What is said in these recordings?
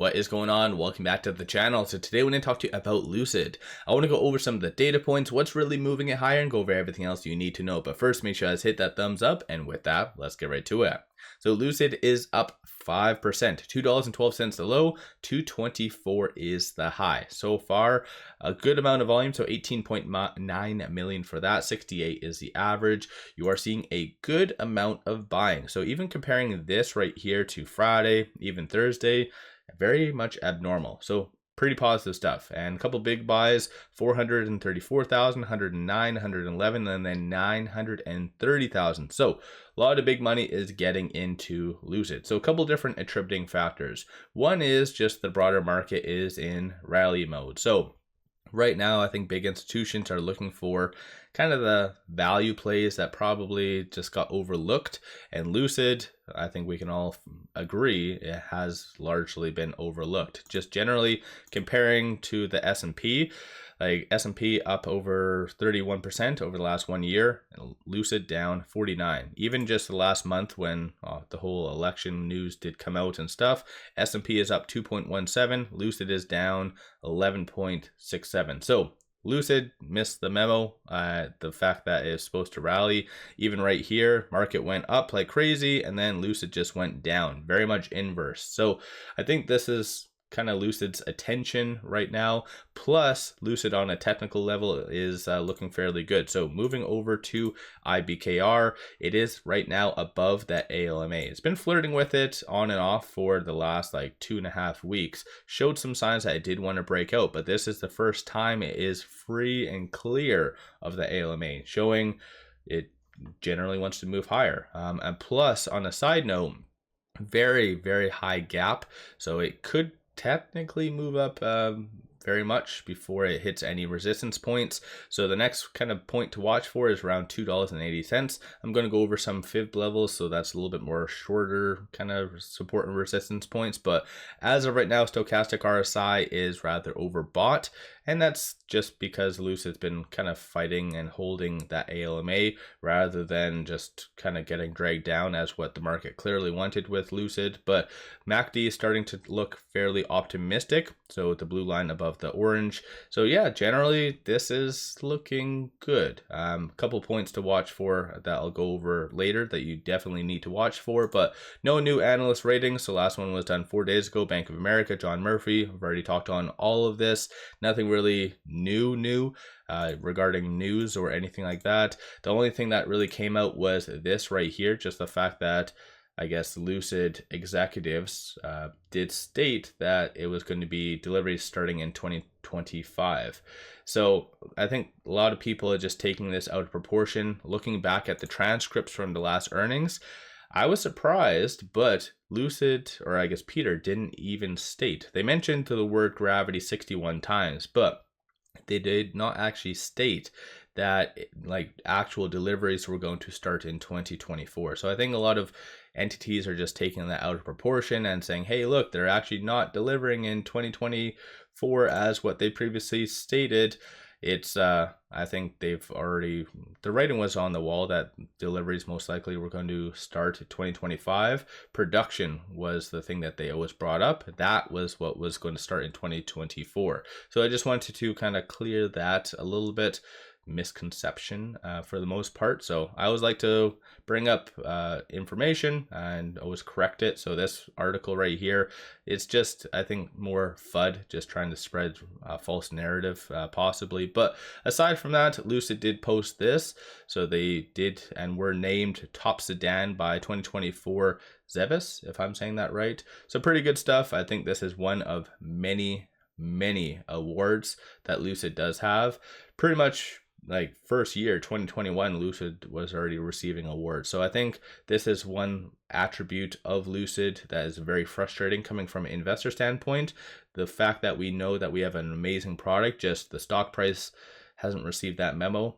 What is going on? Welcome back to the channel. So today we're going to talk to you about Lucid. I want to go over some of the data points, what's really moving it higher, and go over everything else you need to know. But first, make sure you guys hit that thumbs up, and with that, let's get right to it. So Lucid is up 5%, $2.12 the low, $2.24 is the high. So far, a good amount of volume, so 18.9 million for that, 68 is the average. You are seeing a good amount of buying. So even comparing this right here to Friday, even Thursday, very much abnormal. So pretty positive stuff. And a couple big buys, 434,000, 109, 111, and then 930,000. So a lot of big money is getting into Lucid. So a couple different attributing factors. One is just the broader market is in rally mode. So right now, I think big institutions are looking for kind of the value plays that probably just got overlooked. And Lucid, I think we can all agree, it has largely been overlooked. Just generally comparing to the S&P, like S&P up over 31% over the last 1 year, and Lucid down 49. Even just the last month when the whole election news did come out and stuff, S&P is up 2.17, Lucid is down 11.67. So Lucid missed the memo, the fact that it's supposed to rally. Even right here, market went up like crazy, and then Lucid just went down, very much inverse. So I think this is kind of Lucid's attention right now. Plus, Lucid on a technical level is looking fairly good. So moving over to IBKR, it is right now above that ALMA. It's been flirting with it on and off for the last like 2.5 weeks. Showed some signs that it did want to break out, but this is the first time it is free and clear of the ALMA, showing it generally wants to move higher. And plus, on a side note, very, very high gap. So it could technically move up very much before it hits any resistance points. So the next kind of point to watch for is around $2.80. I'm going to go over some fib levels, so that's a little bit more shorter kind of support and resistance points. But as of right now, stochastic RSI is rather overbought, and that's just because Lucid's been kind of fighting and holding that ALMA rather than just kind of getting dragged down as what the market clearly wanted with Lucid. But MACD is starting to look fairly optimistic, so the blue line above the orange. So yeah, generally this is looking good. Couple points to watch for that I'll go over later that you definitely need to watch for, but no new analyst ratings. So last one was done 4 days ago, Bank of America, John Murphy. I've already talked on all of this. Nothing really new regarding news or anything like that. The only thing that really came out was this right here, just the fact that I guess Lucid executives did state that it was going to be deliveries starting in 2025. So I think a lot of people are just taking this out of proportion. Looking back at the transcripts from the last earnings, I was surprised, but Lucid, or I guess Peter, didn't even state. They mentioned the word gravity 61 times, but they did not actually state that like actual deliveries were going to start in 2024. So I think a lot of entities are just taking that out of proportion and saying, hey, look, they're actually not delivering in 2024 as what they previously stated. It's I think they've already, the writing was on the wall that deliveries most likely were going to start in 2025. Production was the thing that they always brought up. That was what was going to start in 2024. So I just wanted to kind of clear that a little bit misconception for the most part. So I always like to bring up information and always correct it. So this article right here, it's just, I think, more FUD, just trying to spread a false narrative possibly. But aside from that, Lucid did post this. So they did and were named top sedan by 2024 𝗪𝗧, if I'm saying that right. So pretty good stuff. I think this is one of many awards that Lucid does have. Pretty much like first year 2021, Lucid was already receiving awards. So I think this is one attribute of Lucid that is very frustrating coming from an investor standpoint. The fact that we know that we have an amazing product, just the stock price hasn't received that memo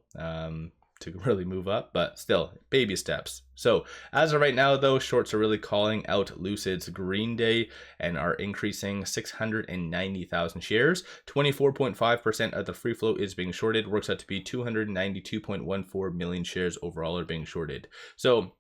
to really move up, but still baby steps. So as of right now though, shorts are really calling out Lucid's green day and are increasing 690,000 shares. 24.5% of the free float is being shorted, works out to be 292.14 million shares overall are being shorted. So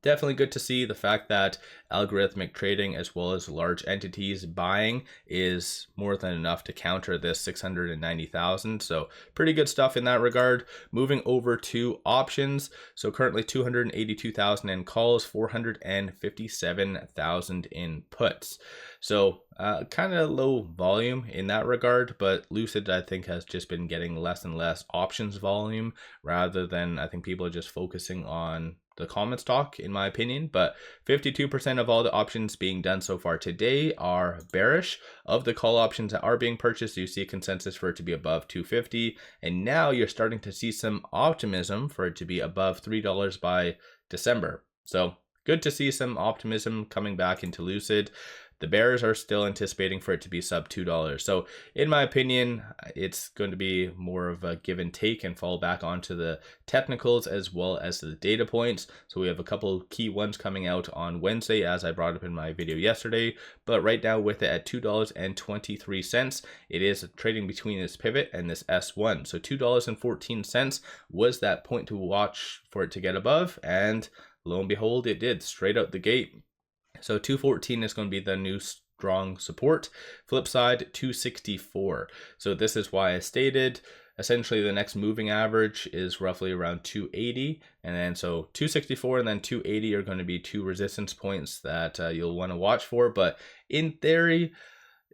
definitely good to see the fact that algorithmic trading as well as large entities buying is more than enough to counter this 690,000. So pretty good stuff in that regard. Moving over to options. So currently 282,000 in calls, 457,000 in puts. So kind of low volume in that regard, but Lucid I think has just been getting less and less options volume rather than I think people are just focusing on the common stock in my opinion. But 52% of all the options being done so far today are bearish. Of the call options that are being purchased, you see a consensus for it to be above 250, and now you're starting to see some optimism for it to be above $3 by December. So good to see some optimism coming back into Lucid. The bears are still anticipating for it to be sub $2. So in my opinion, it's going to be more of a give and take and fall back onto the technicals as well as the data points. So we have a couple key ones coming out on Wednesday, as I brought up in my video yesterday. But right now with it at $2.23, it is trading between this pivot and this S1. So $2.14 was that point to watch for it to get above. And lo and behold, it did straight out the gate. So 214 is going to be the new strong support. Flip side, 264. So this is why I stated essentially the next moving average is roughly around 280. And then so 264 and then 280 are going to be two resistance points that you'll want to watch for. But in theory,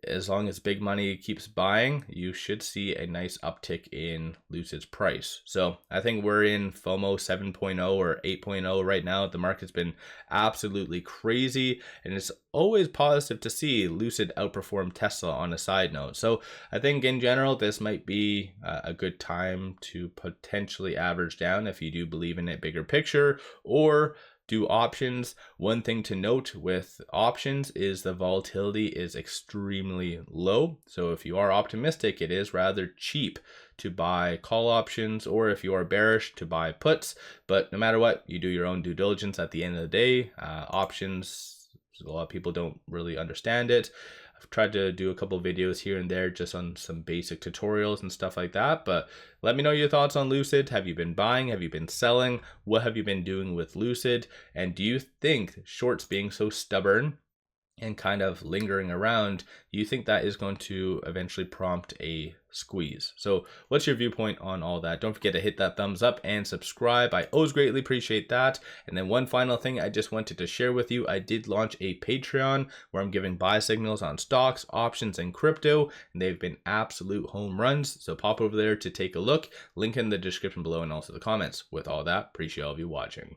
as long as big money keeps buying, you should see a nice uptick in Lucid's price. So I think we're in FOMO 7.0 or 8.0 right now. The market's been absolutely crazy, and it's always positive to see Lucid outperform Tesla on a side note. So I think in general, this might be a good time to potentially average down if you do believe in it bigger picture, or do options. One thing to note with options is the volatility is extremely low. So if you are optimistic, it is rather cheap to buy call options, or if you are bearish, to buy puts. But no matter what, you do your own due diligence at the end of the day. Options, a lot of people don't really understand it. I've tried to do a couple videos here and there just on some basic tutorials and stuff like that, but let me know your thoughts on Lucid. Have you been buying? Have you been selling? What have you been doing with Lucid? And do you think shorts being so stubborn and kind of lingering around, you think that is going to eventually prompt a squeeze? So what's your viewpoint on all that? Don't forget to hit that thumbs up and subscribe. I always greatly appreciate that. And then one final thing I just wanted to share with you, I did launch a Patreon where I'm giving buy signals on stocks, options, and crypto, and they've been absolute home runs. So pop over there to take a look. Link in the description below and also the comments. With all that, appreciate all of you watching.